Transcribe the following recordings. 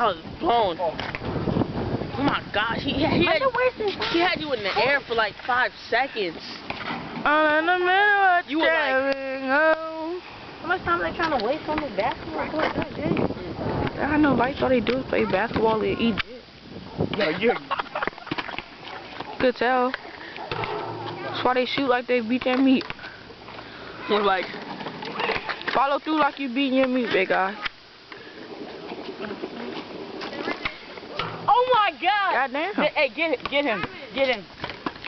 I was blown. Oh my gosh, he had you in the air for like 5 seconds. I'm in the middle of You were like, how much time are they trying to waste on this basketball court? I know, like, all they do is play basketball and eat dick. yeah. Good tell. That's why they shoot like they beat their meat. We're like, follow through like you beating your meat, big guy. Oh my God! Goddamn. Hey, get him.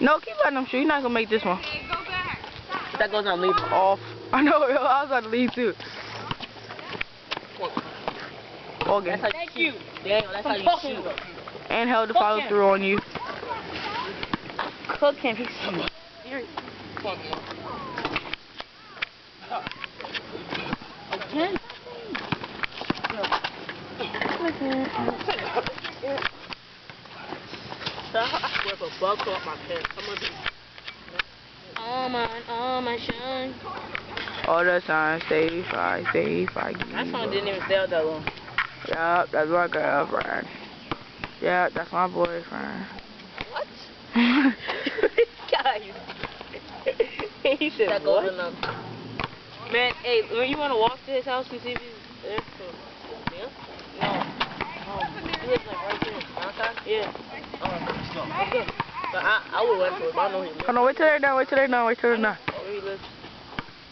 No, keep letting him shoot. You're not gonna make this one. that goes on leave. Off. I know, I was about to leave too. Okay. Thank you. Daniel, that's how you shoot. And held to follow through on you. Cook him. He's so serious. Again? I swear if a bug caught my pants, I'm gonna be on my shine. All the time, stay fly. That song didn't even stay out that long. Yup, that's my girlfriend. Yup, that's my boyfriend. What? Guys. He said that what? Man, hey, when you wanna walk to his house and see if he's there? Yeah? No. He lives like right there. Outside? Yeah. Let's go. But I would went for it, but I know he lives. Oh no, wait till they're done, Oh, where he lives.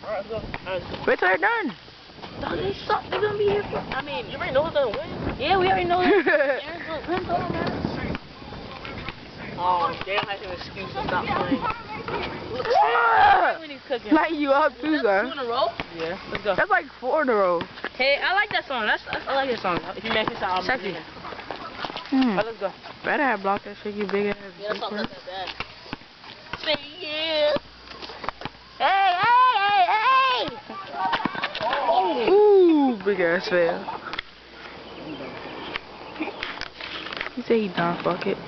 Alright, let's go. Wait till they're done. No, they suck. They're gonna be here for. I mean, you already know who's gonna win. Yeah, we already know that. Aaron's gonna win, man. Oh, Daren has an excuse to stop playing. When he's cooking. Light you up too, sir. 2 in a row? Yeah, let's go. That's like 4 in a row. Hey, I like that song. I like that song. If you make it sound, I'm singing. Alright, let's go. Better have blocked that shit, you big ass. Yeah, that song's not that bad. Say yeah. Hey. Ooh, big ass fail. He said he done, fuck it.